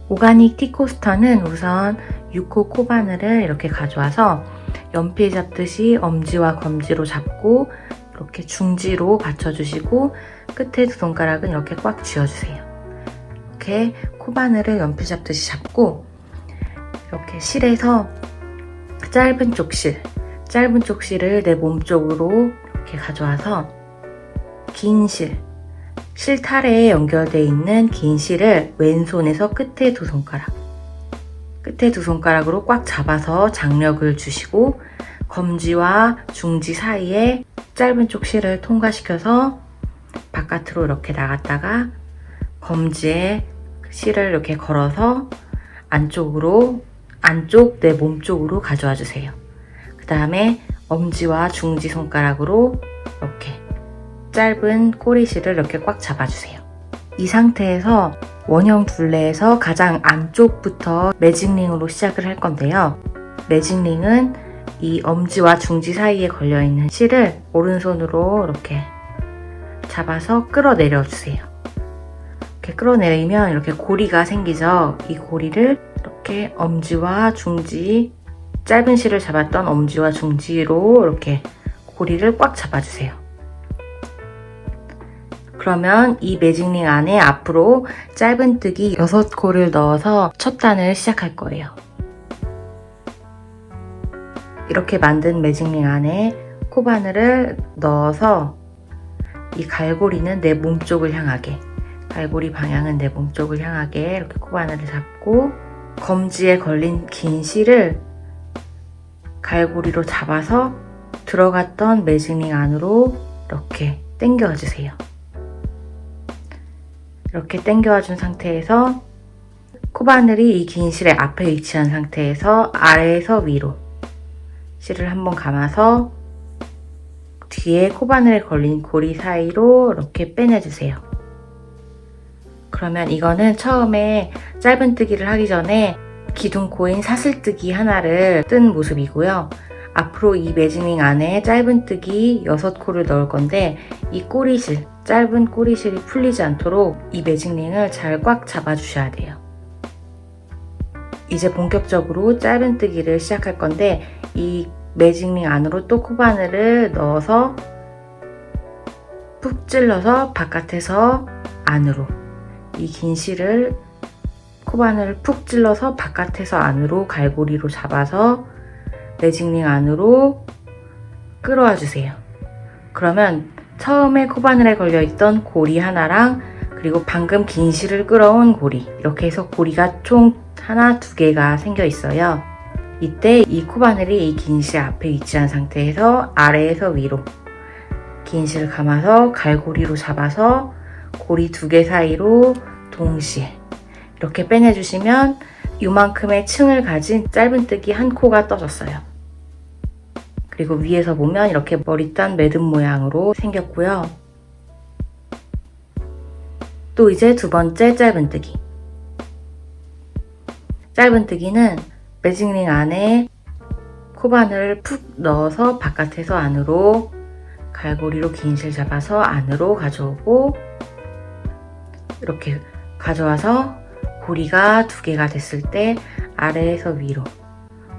오가닉 티코스터는 우선 6호 코바늘을 이렇게 가져와서 연필 잡듯이 엄지와 검지로 잡고 이렇게 중지로 받쳐주시고 끝에 두 손가락은 이렇게 꽉 쥐어주세요. 이렇게 코바늘을 연필 잡듯이 잡고 이렇게 실에서 짧은 쪽 실을 내 몸쪽으로 이렇게 가져와서 긴 실타래에 연결되어 있는 긴 실을 왼손에서 끝에 두 손가락으로 꽉 잡아서 장력을 주시고 검지와 중지 사이에 짧은 쪽 실을 통과시켜서 바깥으로 이렇게 나갔다가 검지에 실을 이렇게 걸어서 안쪽 내 몸쪽으로 가져와 주세요. 그 다음에 엄지와 중지 손가락으로 이렇게 짧은 꼬리실을 이렇게 꽉 잡아주세요. 이 상태에서 원형 둘레에서 가장 안쪽부터 매직링으로 시작을 할 건데요. 매직링은 이 엄지와 중지 사이에 걸려있는 실을 오른손으로 이렇게 잡아서 끌어내려 주세요. 이렇게 끌어내리면 이렇게 고리가 생기죠. 이 고리를 이렇게 엄지와 중지, 짧은 실을 잡았던 엄지와 중지로 이렇게 고리를 꽉 잡아주세요. 그러면 이 매직링 안에 앞으로 짧은뜨기 6코를 넣어서 첫 단을 시작할 거예요. 이렇게 만든 매직링 안에 코바늘을 넣어서 이 갈고리는 내 몸쪽을 향하게, 갈고리 방향은 내 몸쪽을 향하게 이렇게 코바늘을 잡고 검지에 걸린 긴 실을 갈고리로 잡아서 들어갔던 매직링 안으로 이렇게 당겨주세요. 이렇게 당겨와 준 상태에서 코바늘이 이 긴 실의 앞에 위치한 상태에서 아래에서 위로 실을 한번 감아서 뒤에 코바늘에 걸린 고리 사이로 이렇게 빼내주세요. 그러면 이거는 처음에 짧은뜨기를 하기 전에 기둥코인 사슬뜨기 하나를 뜬 모습이고요. 앞으로 이 매직링 안에 짧은뜨기 6코를 넣을 건데 이 꼬리실, 짧은 꼬리실이 풀리지 않도록 이 매직링을 잘 꽉 잡아주셔야 돼요. 이제 본격적으로 짧은뜨기를 시작할 건데 이 매직링 안으로 또 코바늘을 넣어서 푹 찔러서 바깥에서 안으로 이 긴 실을 코바늘을 푹 찔러서 바깥에서 안으로 갈고리로 잡아서 매직링 안으로 끌어와 주세요. 그러면 처음에 코바늘에 걸려있던 고리 하나랑 그리고 방금 긴 실을 끌어온 고리, 이렇게 해서 고리가 총 하나, 2개가 생겨 있어요. 이때 이 코바늘이 이 긴 실 앞에 위치한 상태에서 아래에서 위로 긴 실을 감아서 갈고리로 잡아서 고리 2개 사이로 동시에 이렇게 빼내주시면 이만큼의 층을 가진 짧은뜨기 한 코가 떠졌어요. 그리고 위에서 보면 이렇게 머리단 매듭 모양으로 생겼고요. 또 이제 두 번째 짧은뜨기. 짧은뜨기는 매직링 안에 코바늘을 푹 넣어서 바깥에서 안으로 갈고리로 긴 실 잡아서 안으로 가져오고 이렇게 가져와서 고리가 2개가 됐을 때 아래에서 위로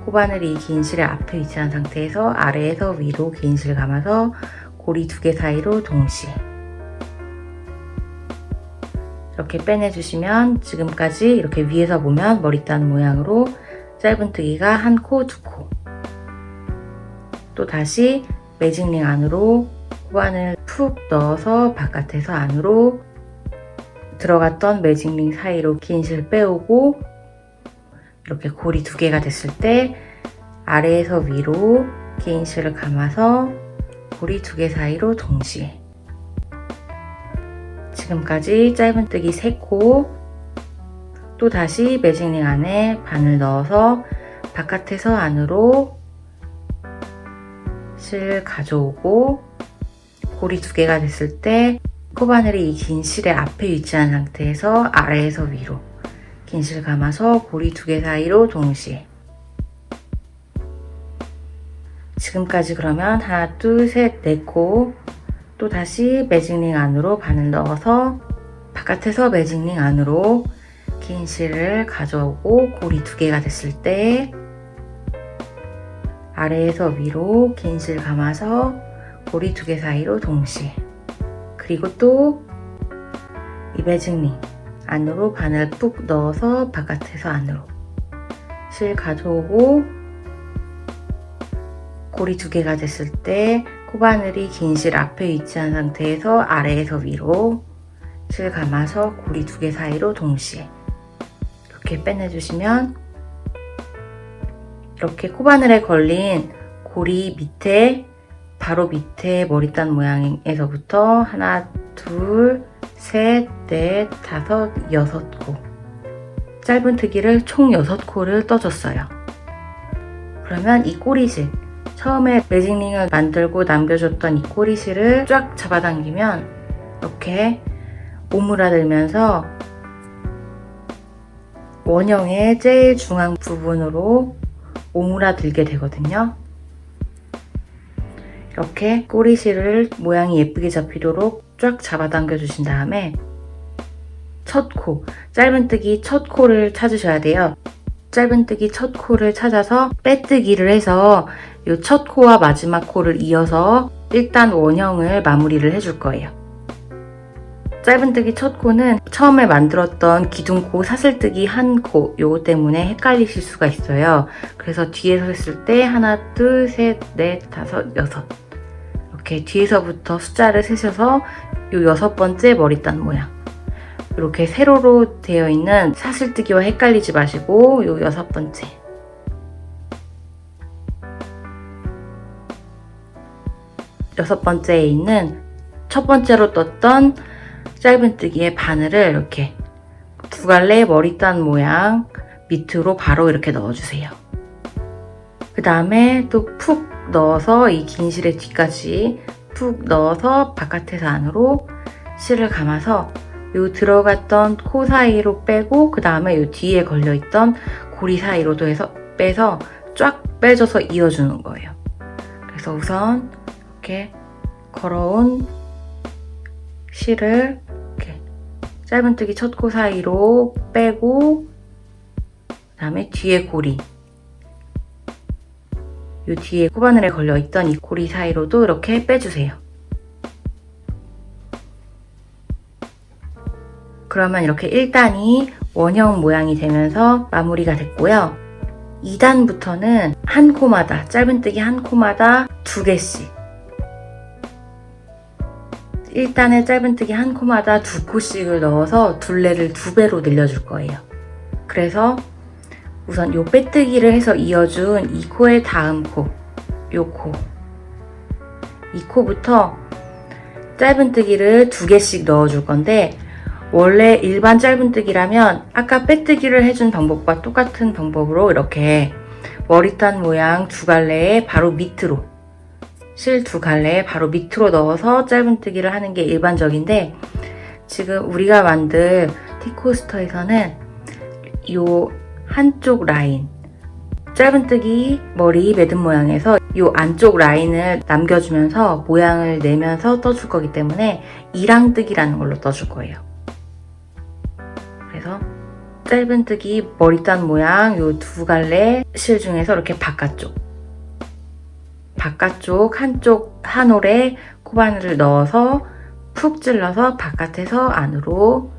코바늘이 긴 실의 앞에 위치한 상태에서 아래에서 위로 긴 실 감아서 고리 2개 사이로 동시에 이렇게 빼내주시면 지금까지 이렇게 위에서 보면 머리단 모양으로 짧은뜨기가 1코, 2코. 또 다시 매직링 안으로 코바늘 푹 넣어서 바깥에서 안으로 들어갔던 매직링 사이로 긴 실 빼오고 이렇게 고리 2개가 됐을 때 아래에서 위로 긴 실을 감아서 고리 2개 사이로 동시에 지금까지 짧은뜨기 3코. 또 다시 매직링 안에 바늘 넣어서 바깥에서 안으로 실 가져오고 고리 2개가 됐을 때 코바늘이 이 긴 실의 앞에 위치한 상태에서 아래에서 위로 긴 실 감아서 고리 2개 사이로 동시에 지금까지 그러면 하나, 둘, 셋, 4코. 또 다시 매직링 안으로 바늘 넣어서 바깥에서 매직링 안으로 긴 실을 가져오고 고리 2개가 됐을 때 아래에서 위로 긴 실 감아서 고리 2개 사이로 동시에, 그리고 또 이 매직링 안으로 바늘 푹 넣어서 바깥에서 안으로 실 가져오고 고리 2개가 됐을 때 코바늘이 긴 실 앞에 위치한 상태에서 아래에서 위로 실 감아서 고리 2개 사이로 동시에 이렇게 빼내주시면 이렇게 코바늘에 걸린 고리 밑에, 바로 밑에 머리단 모양에서부터 하나, 둘, 셋, 넷, 다섯, 6코 짧은뜨기를 총 6코를 떠줬어요. 그러면 이 꼬리실, 처음에 매직링을 만들고 남겨줬던 이 꼬리실을 쫙 잡아당기면 이렇게 오므라들면서 원형의 제일 중앙 부분으로 오므라들게 되거든요. 이렇게 꼬리실을 모양이 예쁘게 잡히도록 쫙 잡아당겨 주신 다음에 첫 코, 짧은뜨기 첫 코를 찾으셔야 돼요. 짧은뜨기 첫 코를 찾아서 빼뜨기를 해서 이 첫 코와 마지막 코를 이어서 일단 원형을 마무리를 해줄 거예요. 짧은뜨기 첫 코는 처음에 만들었던 기둥코, 사슬뜨기 한 코, 요거 때문에 헷갈리실 수가 있어요. 그래서 뒤에서 했을 때 하나, 둘, 셋, 넷, 다섯, 6 이렇게 뒤에서부터 숫자를 세셔서 요 6번째 머리단 모양, 이렇게 세로로 되어 있는 사슬뜨기와 헷갈리지 마시고 요 6번째, 여섯 번째에 있는 첫 번째로 떴던 짧은뜨기의 바늘을 이렇게 2갈래 머리단 모양 밑으로 바로 이렇게 넣어주세요. 그 다음에 또 푹 넣어서 이 긴 실의 뒤까지 푹 넣어서 바깥에서 안으로 실을 감아서 요 들어갔던 코 사이로 빼고, 그 다음에 요 뒤에 걸려있던 고리 사이로도 해서 빼서 쫙 빼줘서 이어주는 거예요. 그래서 우선 이렇게 걸어온 실을 이렇게 짧은뜨기 첫 코 사이로 빼고, 그 다음에 뒤에 고리, 이 뒤에 코바늘에 걸려있던 이 고리 사이로도 이렇게 빼주세요. 그러면 이렇게 1단이 원형 모양이 되면서 마무리가 됐고요. 2단부터는 한 코마다, 짧은뜨기 한 코마다 2개씩, 1단에 짧은뜨기 한 코마다 2코씩을 넣어서 둘레를 2배로 늘려줄 거예요. 그래서 우선 요 빼뜨기를 해서 이어준 이 코의 다음 코, 요 코, 이 코부터 짧은뜨기를 2개씩 넣어줄 건데, 원래 일반 짧은뜨기라면 아까 빼뜨기를 해준 방법과 똑같은 방법으로 이렇게 머리단 모양 2갈래에 바로 밑으로, 실 2갈래에 바로 밑으로 넣어서 짧은뜨기를 하는 게 일반적인데, 지금 우리가 만들 티코스터에서는 요 한쪽 라인, 짧은뜨기 머리 매듭 모양에서 이 안쪽 라인을 남겨주면서 모양을 내면서 떠줄 거기 때문에 이랑뜨기라는 걸로 떠줄 거예요. 그래서 짧은뜨기 머리단 모양 이 2갈래 실 중에서 이렇게 바깥쪽 한쪽 한 올에 코바늘을 넣어서 푹 찔러서 바깥에서 안으로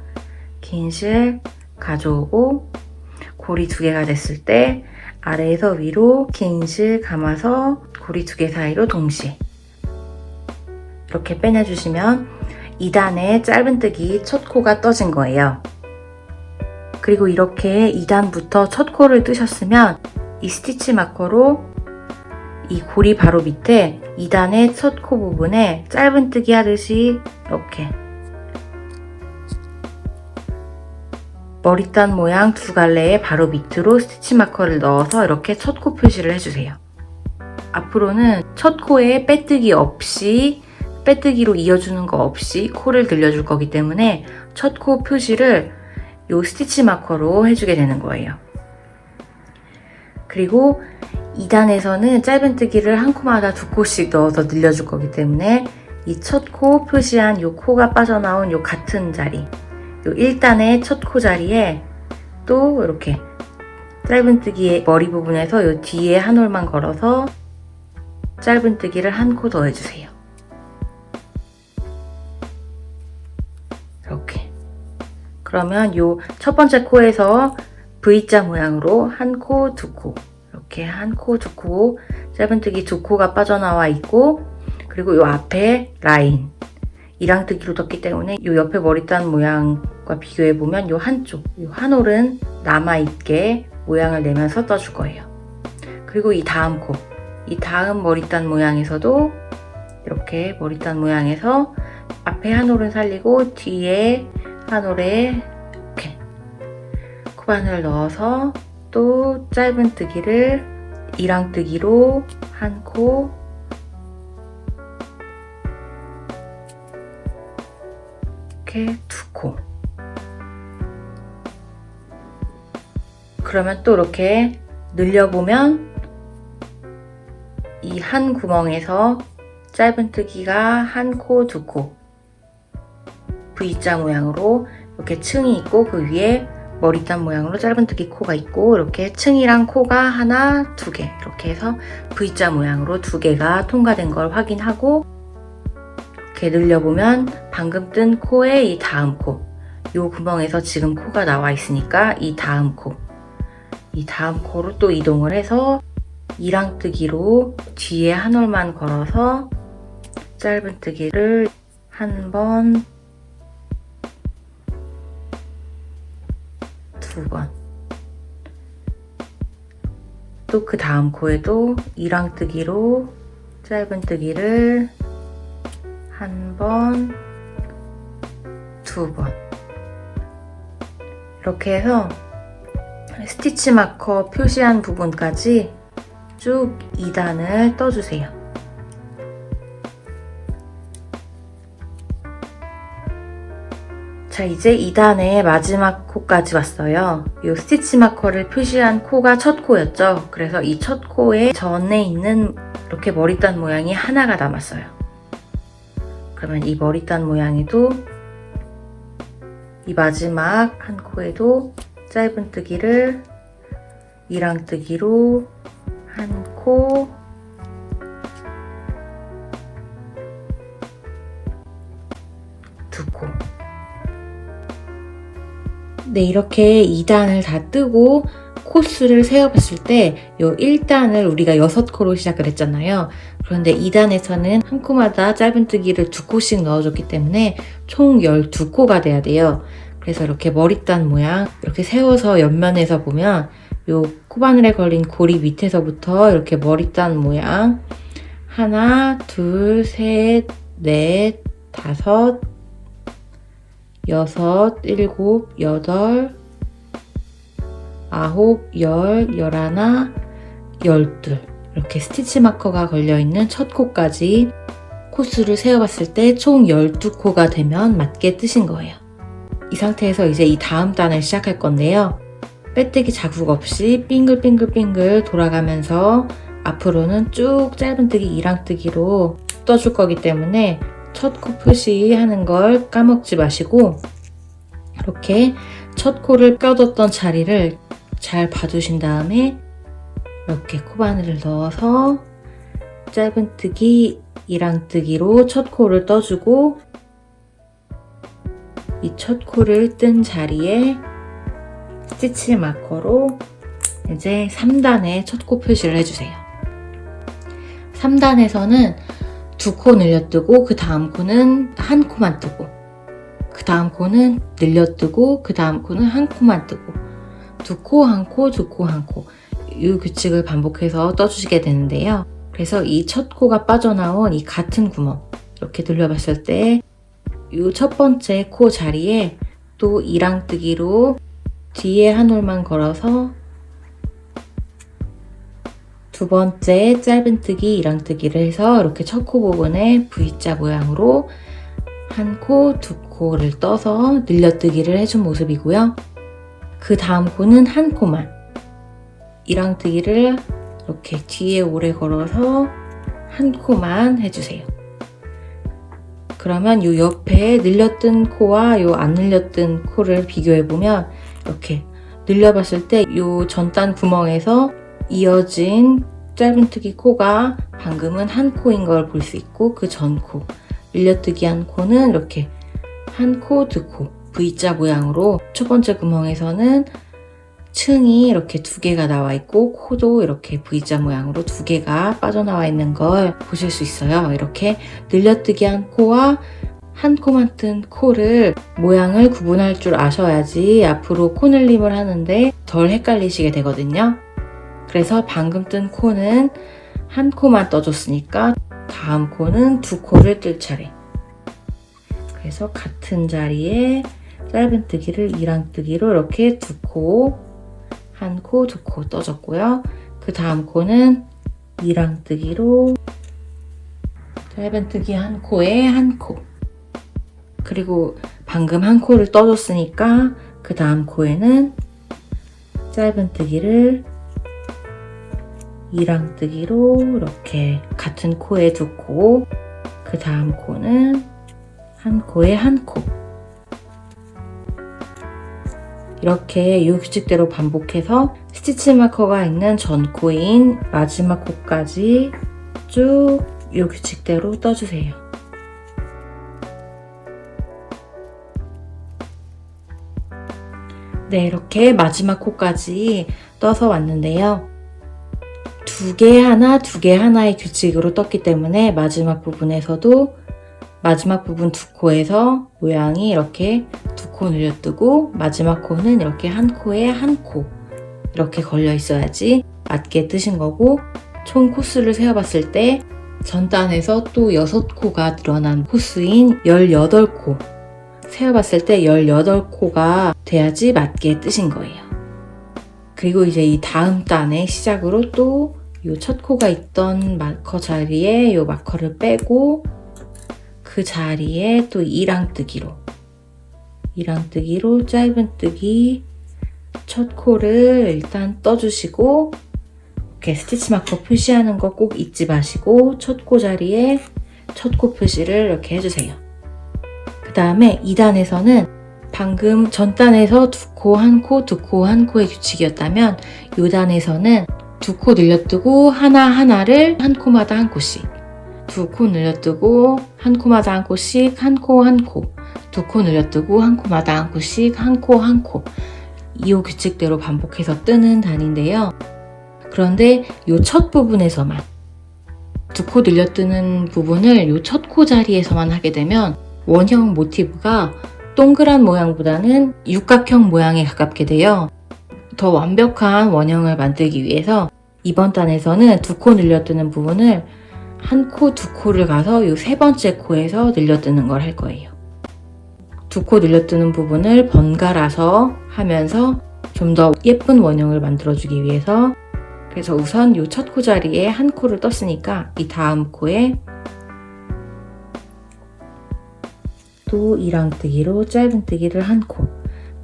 긴 실 가져오고, 고리 2개가 됐을 때 아래에서 위로 긴 실 감아서 고리 2개 사이로 동시에 이렇게 빼내주시면 2단에 짧은뜨기 첫 코가 떠진 거예요. 그리고 이렇게 2단부터 첫 코를 뜨셨으면 이 스티치 마커로 이 고리 바로 밑에 2단의 첫 코 부분에 짧은뜨기 하듯이 이렇게 머리단 모양 2갈래에 바로 밑으로 스티치 마커를 넣어서 이렇게 첫 코 표시를 해주세요. 앞으로는 첫 코에 빼뜨기 없이, 빼뜨기로 이어주는 거 없이 코를 들려줄 거기 때문에 첫 코 표시를 이 스티치 마커로 해주게 되는 거예요. 그리고 2단에서는 짧은뜨기를 한 코마다 2코씩 넣어서 늘려줄 거기 때문에 이 첫 코 표시한 이 코가 빠져나온 이 같은 자리, 요 1단의 첫 코 자리에 또 이렇게 짧은뜨기의 머리 부분에서 이 뒤에 한 올만 걸어서 짧은뜨기를 한 코 더 해주세요. 이렇게. 그러면 이 첫 번째 코에서 V자 모양으로 한 코, 두 코, 이렇게 한 코, 두 코, 짧은뜨기 두 코가 빠져나와 있고, 그리고 이 앞에 라인 이랑뜨기로 떴기 때문에 이 옆에 머리단 모양과 비교해보면 이 한쪽, 이 한 올은 남아있게 모양을 내면서 떠줄 거예요. 그리고 이 다음 코, 이 다음 머리단 모양에서도 이렇게 머리단 모양에서 앞에 한 올은 살리고 뒤에 한 올에 이렇게 코바늘 넣어서 또 짧은뜨기를 이랑뜨기로 한 코, 이렇게 두 코. 그러면 또 이렇게 늘려보면 이 한 구멍에서 짧은뜨기가 한 코, 두 코, V자 모양으로 이렇게 층이 있고 그 위에 머리단 모양으로 짧은뜨기 코가 있고 이렇게 층이랑 코가 하나, 두 개 이렇게 해서 V자 모양으로 두 개가 통과된 걸 확인하고 이렇게 늘려보면 방금 뜬 코의 이 다음 코, 이 구멍에서 지금 코가 나와 있으니까 이 다음 코, 이 다음 코로 또 이동을 해서 이랑뜨기로 뒤에 한 올만 걸어서 짧은뜨기를 한 번, 두 번, 또 그 다음 코에도 이랑뜨기로 짧은뜨기를 한 번, 두 번, 이렇게 해서 스티치 마커 표시한 부분까지 쭉 2단을 떠주세요. 자, 이제 2단의 마지막 코까지 왔어요. 이 스티치 마커를 표시한 코가 첫 코였죠. 그래서 이 첫 코의 전에 있는 이렇게 머리단 모양이 하나가 남았어요. 그러면 이 머리단 모양에도 이 마지막 한 코에도 짧은뜨기를 이랑뜨기로 한 코, 두 코. 네, 이렇게 2단을 다 뜨고 코수를 세어봤을 때 이 1단을 우리가 6코로 시작을 했잖아요. 그런데 2단에서는 한 코마다 짧은뜨기를 2코씩 넣어줬기 때문에 총 12코가 돼야 돼요. 그래서 이렇게 머리단 모양 이렇게 세워서 옆면에서 보면 이 코바늘에 걸린 고리 밑에서부터 이렇게 머리단 모양 하나, 둘, 셋, 넷, 다섯, 여섯, 일곱, 여덟, 아홉, 열, 열하나, 열둘 이렇게 스티치 마커가 걸려있는 첫 코까지 코수를 세어봤을 때 총 12코가 되면 맞게 뜨신 거예요. 이 상태에서 이제 이 다음 단을 시작할 건데요. 빼뜨기 자국 없이 빙글빙글빙글 돌아가면서 앞으로는 쭉 짧은뜨기 이랑뜨기로 떠줄 거기 때문에 첫 코 표시하는 걸 까먹지 마시고 이렇게 첫 코를 껴뒀던 자리를 잘 봐주신 다음에 이렇게 코바늘을 넣어서 짧은뜨기 이랑뜨기로 첫 코를 떠주고 이 첫 코를 뜬 자리에 스티치 마커로 이제 3단의 첫 코 표시를 해주세요. 3단에서는 2코 늘려뜨고 그 다음 코는 한 코만 뜨고 그 다음 코는 늘려뜨고 그 다음 코는 한 코만 뜨고 2코, 한 코, 2코, 한 코 이 규칙을 반복해서 떠주시게 되는데요. 그래서 이 첫 코가 빠져나온 이 같은 구멍 이렇게 돌려봤을 때 이 첫 번째 코 자리에 또 이랑뜨기로 뒤에 한 올만 걸어서 두 번째 짧은뜨기 이랑뜨기를 해서 이렇게 첫 코 부분에 V자 모양으로 한 코, 두 코를 떠서 늘려뜨기를 해준 모습이고요. 그 다음 코는 한 코만 이랑뜨기를 이렇게 뒤에 오래 걸어서 한 코만 해주세요. 그러면 이 옆에 늘려뜬 코와 이 안 늘려뜬 코를 비교해보면 이렇게 늘려봤을 때 이 전단 구멍에서 이어진 짧은뜨기 코가 방금은 한 코인 걸 볼 수 있고, 그 전 코, 늘려뜨기 한 코는 이렇게 한 코, 두 코, V자 모양으로 첫 번째 구멍에서는 층이 이렇게 두 개가 나와 있고, 코도 이렇게 V자 모양으로 두 개가 빠져나와 있는 걸 보실 수 있어요. 이렇게 늘려뜨기 한 코와 한 코만 뜬 코를 모양을 구분할 줄 아셔야지 앞으로 코 늘림을 하는데 덜 헷갈리시게 되거든요. 그래서 방금 뜬 코는 한 코만 떠줬으니까 다음 코는 두 코를 뜰 차례. 그래서 같은 자리에 짧은뜨기를 이랑뜨기로 이렇게 두 코, 한 코, 두 코 떠줬고요. 그 다음 코는 이랑뜨기로 짧은뜨기 한 코에 한 코, 그리고 방금 한 코를 떠줬으니까 그 다음 코에는 짧은뜨기를 이랑뜨기로 이렇게 같은 코에 두 코, 그 다음 코는 한 코에 한 코, 이렇게 이 규칙대로 반복해서 스티치 마커가 있는 전 코인 마지막 코까지 쭉 이 규칙대로 떠주세요. 네, 이렇게 마지막 코까지 떠서 왔는데요. 두 개 하나, 두 개 하나의 규칙으로 떴기 때문에 마지막 부분에서도 마지막 부분 두 코에서 모양이 이렇게 두 코 늘려뜨고, 마지막 코는 이렇게 한 코에 한 코 이렇게 걸려 있어야지 맞게 뜨신 거고, 총 코수를 세어봤을 때 전단에서 또 6코가 늘어난 코수인 18코, 세어봤을 때 18코가 돼야지 맞게 뜨신 거예요. 그리고 이제 이 다음 단의 시작으로 또 이 첫 코가 있던 마커 자리에 이 마커를 빼고 그 자리에 또 이랑뜨기로 짧은뜨기 첫 코를 일단 떠주시고, 이렇게 스티치 마커 표시하는 거 꼭 잊지 마시고 첫 코 자리에 첫 코 표시를 이렇게 해주세요. 그 다음에 2단에서는 방금 전단에서 두 코, 한 코, 두 코, 한 코의 규칙이었다면 이 단에서는 두 코 늘려뜨고 하나하나를 한 코마다 한 코씩, 두 코 늘려뜨고 한 코마다 한 코씩, 한 코 한 코, 두 코 늘려뜨고 한 코마다 한 코씩, 한 코 한 코, 이 규칙대로 반복해서 뜨는 단인데요. 그런데 이 첫 부분에서만 두 코 늘려뜨는 부분을 이 첫 코 자리에서만 하게 되면 원형 모티브가 동그란 모양보다는 육각형 모양에 가깝게 돼요. 더 완벽한 원형을 만들기 위해서 이번 단에서는 두 코 늘려뜨는 부분을 한 코, 두 코를 가서 이 세 번째 코에서 늘려뜨는 걸 할 거예요. 두 코 늘려뜨는 부분을 번갈아서 하면서 좀 더 예쁜 원형을 만들어주기 위해서, 그래서 우선 이 첫 코 자리에 한 코를 떴으니까 이 다음 코에 또 이랑뜨기로 짧은뜨기를 한 코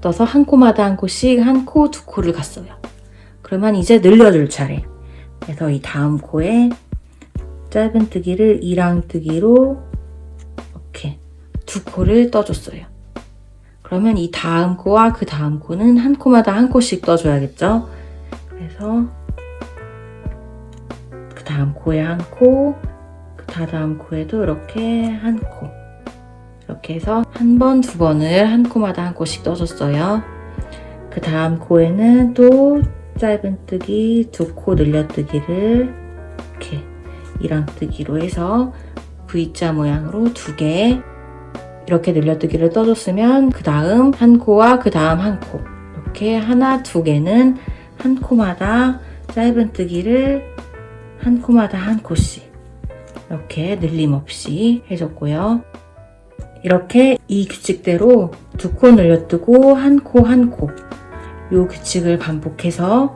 떠서 한 코마다 한 코씩, 한 코, 두 코를 갔어요. 그러면 이제 늘려줄 차례. 그래서 이 다음 코에 짧은뜨기를 이랑뜨기로 이렇게 두 코를 떠줬어요. 그러면 이 다음 코와 그 다음 코는 한 코마다 한 코씩 떠줘야겠죠? 그래서 그 다음 코에 한 코, 그 다음 코에도 이렇게 한 코, 이렇게 해서 한 번, 두 번을 한 코마다 한 코씩 떠줬어요. 그 다음 코에는 또 짧은뜨기, 두 코 늘려뜨기를 이렇게 이랑뜨기로 해서 V자 모양으로 두 개 이렇게 늘려뜨기를 떠줬으면 그 다음 한 코와 그 다음 한 코, 이렇게 하나, 두 개는 한 코마다 짧은뜨기를 한 코마다 한 코씩 이렇게 늘림 없이 해줬고요. 이렇게 이 규칙대로 두 코 늘려뜨고 한 코 한 코, 이 규칙을 반복해서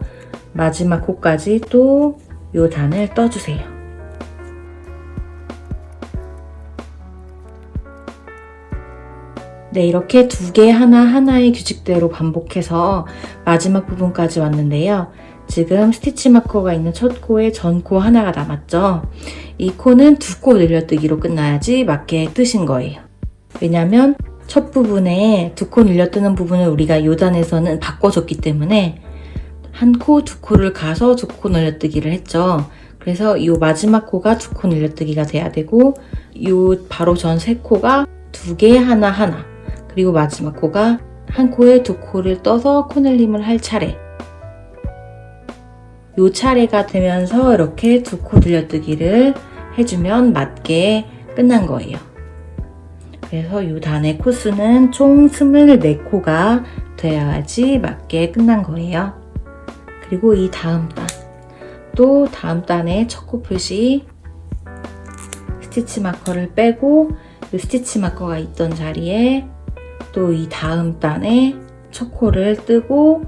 마지막 코까지 또 이 단을 떠주세요. 네, 이렇게 두 개 하나하나의 규칙대로 반복해서 마지막 부분까지 왔는데요. 지금 스티치 마커가 있는 첫 코에 전 코 하나가 남았죠. 이 코는 두 코 늘려뜨기로 끝나야지 맞게 뜨신 거예요. 왜냐면 첫 부분에 두 코 늘려뜨는 부분을 우리가 요 단에서는 바꿔줬기 때문에 한 코, 두 코를 가서 두 코 늘려뜨기를 했죠. 그래서 이 마지막 코가 두 코 늘려뜨기가 돼야 되고 이 바로 전 세 코가 두 개 하나 하나, 그리고 마지막 코가 한 코에 두 코를 떠서 코늘림을 할 차례. 요 차례가 되면서 이렇게 두 코 늘려뜨기를 해주면 맞게 끝난 거예요. 그래서 이 단의 코수는 총 24코가 되어야지 맞게 끝난 거예요. 그리고 이 다음 단, 또 다음 단의 첫 코 표시 스티치 마커를 빼고 이 스티치 마커가 있던 자리에 또 이 다음 단의 첫 코를 뜨고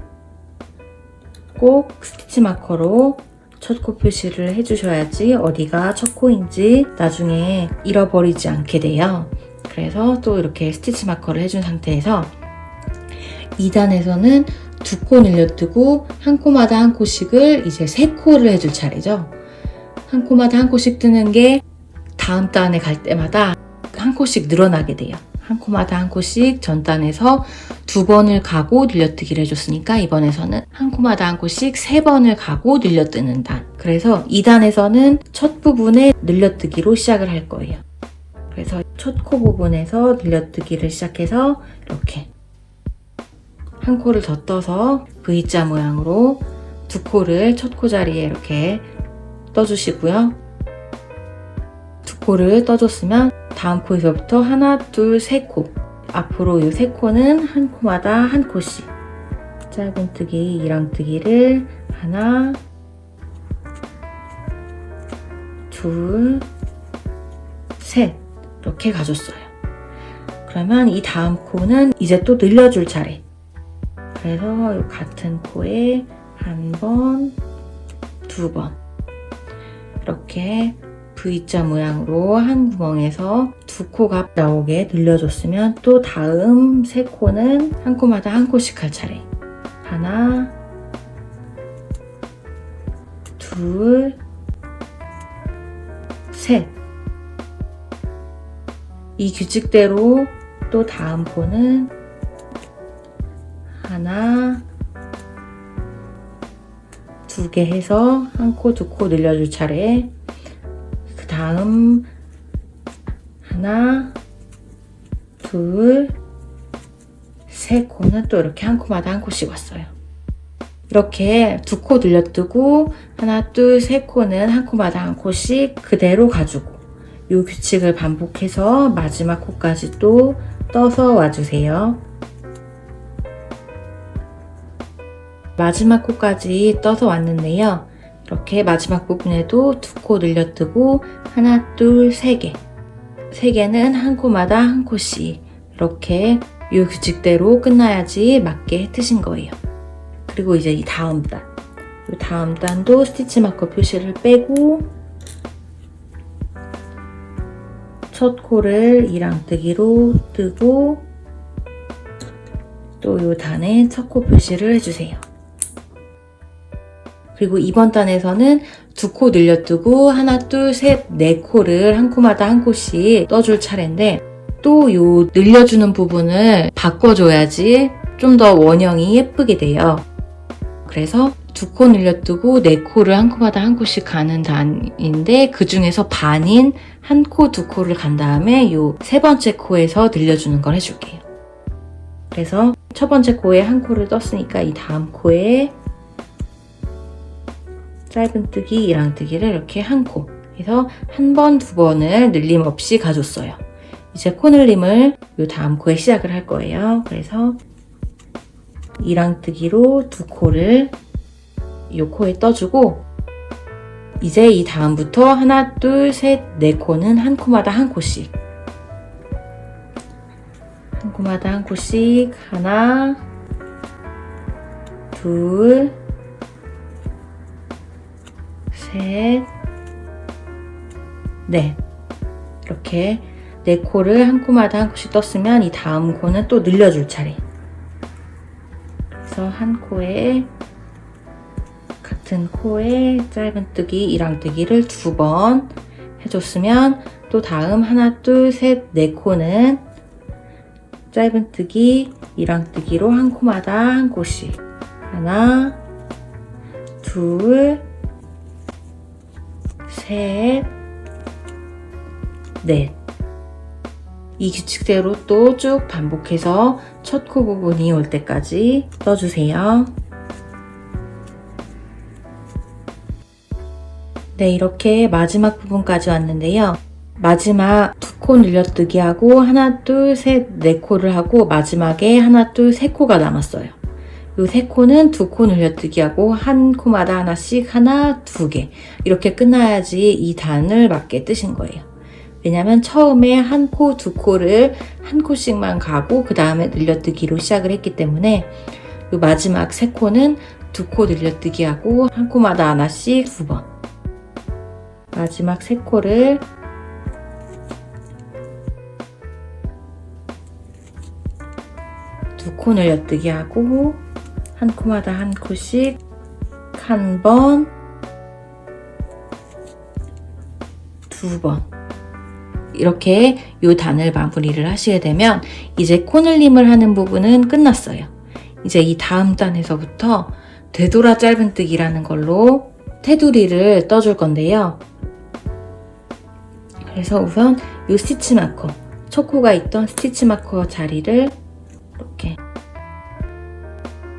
꼭 스티치 마커로 첫 코 표시를 해주셔야지 어디가 첫 코인지 나중에 잃어버리지 않게 돼요. 그래서 또 이렇게 스티치 마커를 해준 상태에서 2단에서는 두 코 늘려뜨고 한 코마다 한 코씩을 이제 세 코를 해줄 차례죠. 한 코마다 한 코씩 뜨는 게 다음 단에 갈 때마다 한 코씩 늘어나게 돼요. 한 코마다 한 코씩 전 단에서 두 번을 가고 늘려뜨기를 해줬으니까 이번에서는 한 코마다 한 코씩 세 번을 가고 늘려뜨는 단. 그래서 2단에서는 첫 부분에 늘려뜨기로 시작을 할 거예요. 그래서 첫 코 부분에서 늘려뜨기를 시작해서 이렇게 한 코를 더 떠서 V자 모양으로 두 코를 첫 코 자리에 이렇게 떠주시고요. 두 코를 떠줬으면 다음 코에서부터 하나, 둘, 세 코. 앞으로 이 세 코는 한 코마다 한 코씩 짧은뜨기, 이랑뜨기를 하나, 둘, 셋 이렇게 가줬어요. 그러면 이 다음 코는 이제 또 늘려줄 차례. 그래서 같은 코에 한 번, 두 번 이렇게 V자 모양으로 한 구멍에서 두 코가 나오게 늘려줬으면 또 다음 세 코는 한 코마다 한 코씩 할 차례. 하나, 둘, 셋. 이 규칙대로 또 다음 코는 하나, 두 개 해서 한 코, 두 코 늘려줄 차례. 그 다음 하나, 둘, 세 코는 또 이렇게 한 코마다 한 코씩 왔어요. 이렇게 두 코 늘려뜨고 하나, 둘, 세 코는 한 코마다 한 코씩 그대로 가지고 이 규칙을 반복해서 마지막 코까지 또 떠서 와주세요. 마지막 코까지 떠서 왔는데요. 이렇게 마지막 부분에도 두 코 늘려뜨고 하나, 둘, 세 개. 세 개는 한 코마다 한 코씩 이렇게 이 규칙대로 끝나야지 맞게 트신 거예요. 그리고 이제 이 다음 단. 이 다음 단도 스티치 마커 표시를 빼고 첫 코를 이랑뜨기로 뜨고 또 이 단에 첫 코 표시를 해주세요. 그리고 이번 단에서는 두 코 늘려뜨고 하나, 둘, 셋, 네 코를 한 코마다 한 코씩 떠줄 차례인데 또 요 늘려주는 부분을 바꿔줘야지 좀 더 원형이 예쁘게 돼요. 그래서 두 코 늘려뜨고 네 코를 한 코마다 한 코씩 가는 단인데 그 중에서 반인 한 코, 두 코를 간 다음에 요 세 번째 코에서 늘려주는 걸 해줄게요. 그래서 첫 번째 코에 한 코를 떴으니까 이 다음 코에 짧은뜨기, 이랑뜨기를 이렇게 한 코 해서 한 번, 두 번을 늘림 없이 가줬어요. 이제 코늘림을 이 다음 코에 시작을 할 거예요. 그래서 이랑뜨기로 두 코를 이 코에 떠주고 이제 이 다음부터 하나, 둘, 셋, 네 코는 한 코마다 한 코씩 한 코마다 한 코씩 하나, 둘, 셋, 넷 이렇게 네 코를 한 코마다 한 코씩 떴으면 이 다음 코는 또 늘려줄 차례. 그래서 한 코에 같은 코에 짧은뜨기, 이랑뜨기를 두 번 해줬으면 또 다음 하나, 둘, 셋, 네 코는 짧은뜨기, 이랑뜨기로 한 코마다 한 코씩. 하나, 둘, 셋, 넷. 이 규칙대로 또 쭉 반복해서 첫 코 부분이 올 때까지 떠주세요. 네, 이렇게 마지막 부분까지 왔는데요. 마지막 두 코 늘려뜨기 하고 하나, 둘, 셋, 네 코를 하고 마지막에 하나, 둘, 세 코가 남았어요. 이 세 코는 두 코 늘려뜨기 하고 한 코마다 하나씩 하나, 두 개 이렇게 끝나야지 이 단을 맞게 뜨신 거예요. 왜냐면 처음에 한 코, 두 코를 한 코씩만 가고 그 다음에 늘려뜨기로 시작을 했기 때문에 이 마지막 세 코는 두 코 늘려뜨기 하고 한 코마다 하나씩 두 번. 마지막 세 코를 두 코 늘려뜨기 하고 한 코마다 한 코씩 한 번, 두 번. 이렇게 이 단을 마무리를 하시게 되면 이제 코늘림을 하는 부분은 끝났어요. 이제 이 다음 단에서부터 되돌아 짧은뜨기라는 걸로 테두리를 떠줄 건데요. 그래서 우선 이 스티치 마커, 첫 코가 있던 스티치 마커 자리를 이렇게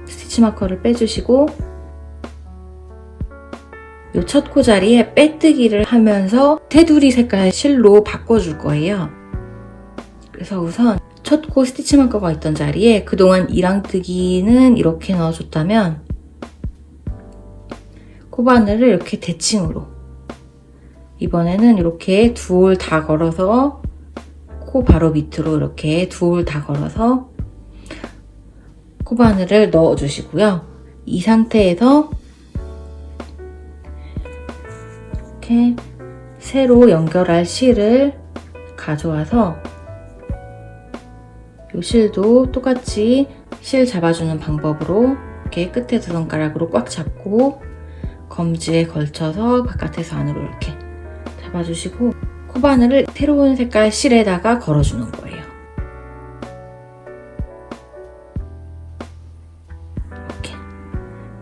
스티치 마커를 빼주시고 이 첫 코 자리에 빼뜨기를 하면서 테두리 색깔 실로 바꿔줄 거예요. 그래서 우선 첫 코 스티치 마커가 있던 자리에 그동안 이랑뜨기는 이렇게 넣어줬다면 코바늘을 이렇게 대칭으로 이번에는 이렇게 두 올 다 걸어서 코 바로 밑으로 이렇게 두 올 다 걸어서 코바늘을 넣어주시고요. 이 상태에서 이렇게 새로 연결할 실을 가져와서 이 실도 똑같이 실 잡아주는 방법으로 이렇게 끝에 두 손가락으로 꽉 잡고 검지에 걸쳐서 바깥에서 안으로 이렇게 잡아주시고 코바늘을 새로운 색깔 실에다가 걸어주는 거예요. 이렇게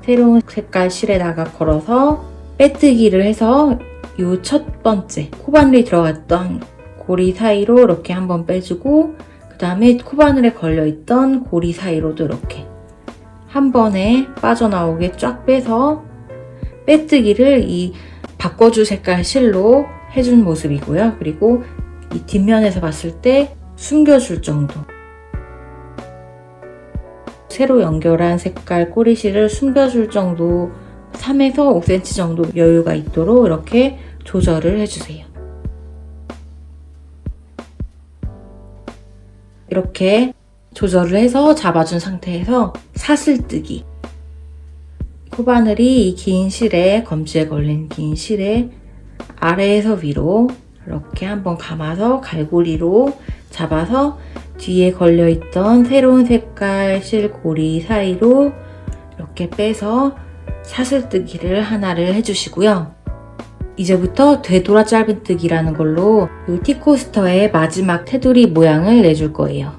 새로운 색깔 실에다가 걸어서 빼뜨기를 해서 이 첫 번째 코바늘이 들어갔던 고리 사이로 이렇게 한번 빼주고 그 다음에 코바늘에 걸려있던 고리 사이로도 이렇게 한 번에 빠져나오게 쫙 빼서 빼뜨기를 이 바꿔줄 색깔 실로 해준 모습이고요. 그리고 이 뒷면에서 봤을 때 숨겨줄 정도, 새로 연결한 색깔 꼬리실을 숨겨줄 정도 3에서 5cm 정도 여유가 있도록 이렇게 조절을 해주세요. 이렇게 조절을 해서 잡아준 상태에서 사슬뜨기, 코바늘이 이 긴 실에, 검지에 걸린 긴 실에 아래에서 위로 이렇게 한번 감아서 갈고리로 잡아서 뒤에 걸려있던 새로운 색깔 실고리 사이로 이렇게 빼서 사슬뜨기를 하나를 해주시고요. 이제부터 되돌아 짧은뜨기라는 걸로 이 티코스터의 마지막 테두리 모양을 내줄 거예요.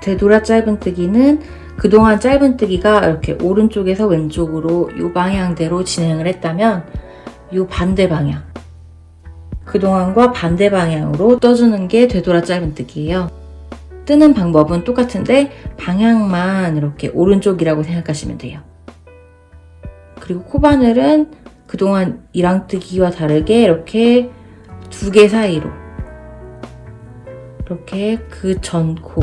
되돌아 짧은뜨기는 그동안 짧은뜨기가 이렇게 오른쪽에서 왼쪽으로 이 방향대로 진행을 했다면 이 반대 방향, 그동안과 반대 방향으로 떠주는 게 되돌아 짧은뜨기예요. 뜨는 방법은 똑같은데 방향만 이렇게 오른쪽이라고 생각하시면 돼요. 그리고 코바늘은 그동안 이랑뜨기와 다르게 이렇게 두 개 사이로 이렇게 그 전 코,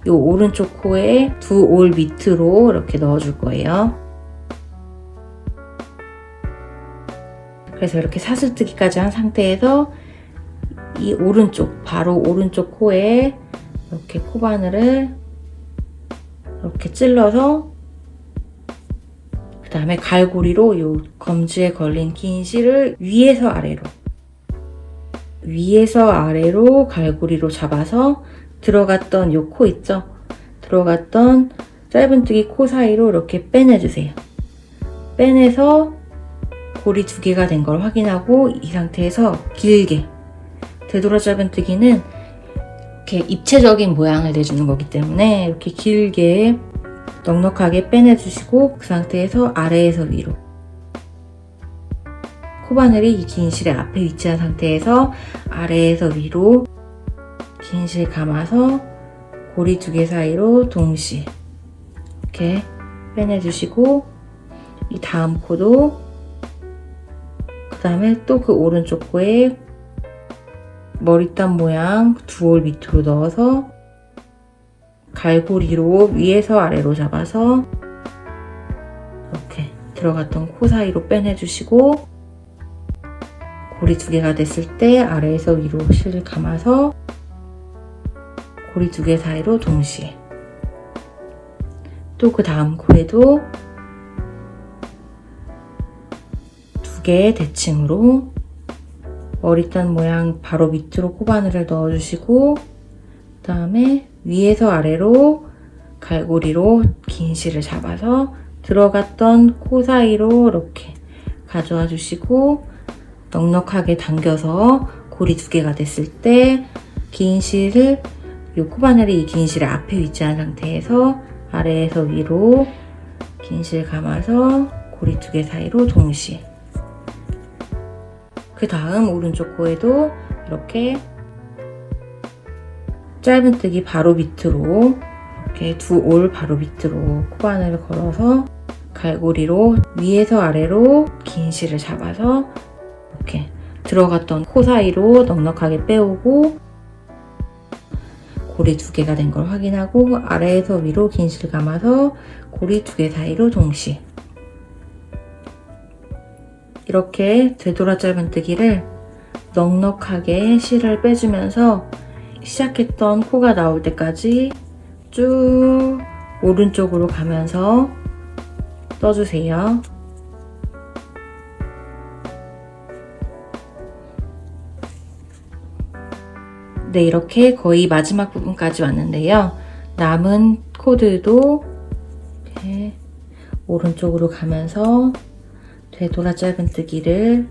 이 오른쪽 코에 두 올 밑으로 이렇게 넣어줄 거예요. 그래서 이렇게 사슬뜨기까지 한 상태에서 이 오른쪽, 바로 오른쪽 코에 이렇게 코바늘을 이렇게 찔러서 그 다음에 갈고리로 이 검지에 걸린 긴 실을 위에서 아래로 갈고리로 잡아서 들어갔던 이 코 있죠? 들어갔던 짧은뜨기 코 사이로 이렇게 빼내주세요. 빼내서 고리 두 개가 된 걸 확인하고 이 상태에서 길게, 되돌아 짧은뜨기는 이렇게 입체적인 모양을 내주는 거기 때문에 이렇게 길게 넉넉하게 빼내주시고 그 상태에서 아래에서 위로 코바늘이 이 긴 실의 앞에 위치한 상태에서 아래에서 위로 긴 실 감아서 고리 두 개 사이로 동시에 이렇게 빼내주시고 이 다음 코도 그 다음에 또 그 오른쪽 코에 머리땀 모양 두 올 밑으로 넣어서 갈고리로 위에서 아래로 잡아서 이렇게 들어갔던 코 사이로 빼내주시고 고리 두 개가 됐을 때 아래에서 위로 실을 감아서 고리 두 개 사이로 동시에 또 그 다음 코에도 두 개의 대칭으로 머리단 모양 바로 밑으로 코바늘을 넣어주시고 그 다음에 위에서 아래로 갈고리로 긴 실을 잡아서 들어갔던 코 사이로 이렇게 가져와 주시고 넉넉하게 당겨서 고리 두 개가 됐을 때 긴 실을 이 코바늘이 이 긴 실의 앞에 위치한 상태에서 아래에서 위로 긴 실 감아서 고리 두 개 사이로 동시에 그 다음 오른쪽 코에도 이렇게 짧은뜨기 바로 밑으로 이렇게 두 올 바로 밑으로 코바늘을 걸어서 갈고리로 위에서 아래로 긴 실을 잡아서 이렇게 들어갔던 코 사이로 넉넉하게 빼오고 고리 두 개가 된 걸 확인하고 아래에서 위로 긴 실 감아서 고리 두 개 사이로 동시에 이렇게 되돌아 짧은뜨기를 넉넉하게 실을 빼주면서 시작했던 코가 나올 때까지 쭉 오른쪽으로 가면서 떠주세요. 네, 이렇게 거의 마지막 부분까지 왔는데요. 남은 코들도 이렇게 오른쪽으로 가면서 되돌아 짧은뜨기를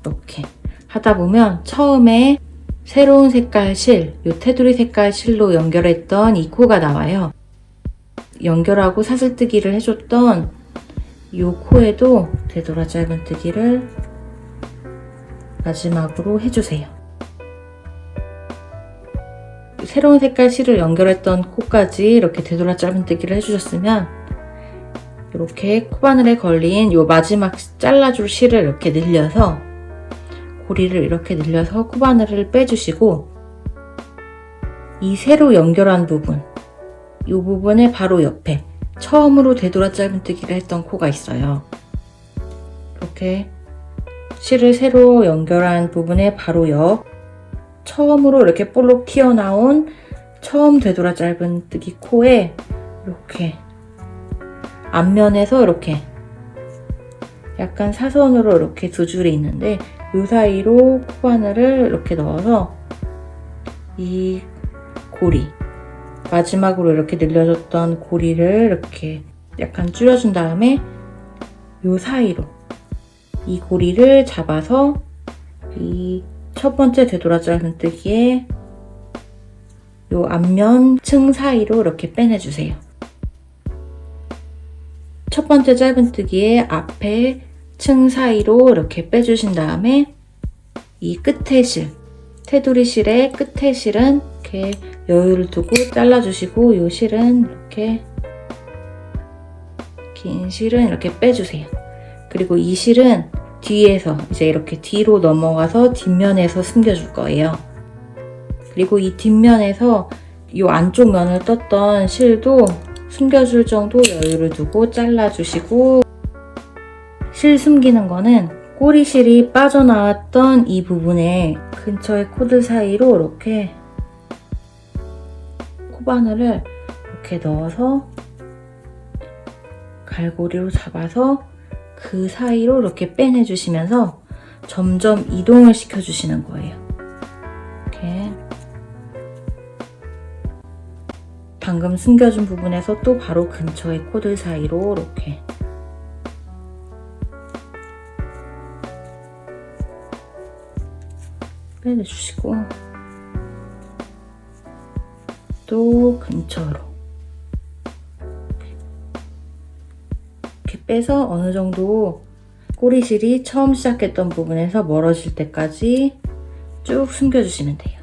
이렇게 하다 보면 처음에 새로운 색깔 실, 이 테두리 색깔 실로 연결했던 이 코가 나와요. 연결하고 사슬뜨기를 해줬던 이 코에도 되돌아 짧은뜨기를 마지막으로 해주세요. 새로운 색깔 실을 연결했던 코까지 이렇게 되돌아 짧은뜨기를 해주셨으면 이렇게 코바늘에 걸린 이 마지막 잘라줄 실을 이렇게 늘려서 고리를 이렇게 늘려서 코바늘을 빼주시고 이 새로 연결한 부분 이 부분의 바로 옆에 처음으로 되돌아 짧은뜨기를 했던 코가 있어요. 이렇게 실을 새로 연결한 부분의 바로 옆 처음으로 이렇게 볼록 튀어나온 처음 되돌아 짧은뜨기 코에 이렇게 앞면에서 이렇게 약간 사선으로 이렇게 두 줄이 있는데 이 사이로 코바늘을 이렇게 넣어서 이 고리 마지막으로 이렇게 늘려줬던 고리를 이렇게 약간 줄여준 다음에 이 사이로 이 고리를 잡아서 이 첫 번째 되돌아 짧은뜨기에 이 앞면 층 사이로 이렇게 빼내주세요. 첫 번째 짧은뜨기의 앞에 층 사이로 이렇게 빼주신 다음에 이 끝에 실, 테두리 실의 끝에 실은 이렇게 여유를 두고 잘라주시고 이 실은 이렇게 긴 실은 이렇게 빼주세요. 그리고 이 실은 뒤에서 이제 이렇게 뒤로 넘어가서 뒷면에서 숨겨줄 거예요. 그리고 이 뒷면에서 이 안쪽 면을 떴던 실도 숨겨줄 정도 여유를 두고 잘라주시고 실 숨기는 거는 꼬리실이 빠져나왔던 이 부분에 근처의 코들 사이로 이렇게 코바늘을 이렇게 넣어서 갈고리로 잡아서 그 사이로 이렇게 빼내주시면서 점점 이동을 시켜주시는 거예요. 이렇게 방금 숨겨준 부분에서 또 바로 근처의 코들 사이로 이렇게 빼내주시고 또 근처로 이렇게 빼서 어느 정도 꼬리실이 처음 시작했던 부분에서 멀어질 때까지 쭉 숨겨주시면 돼요.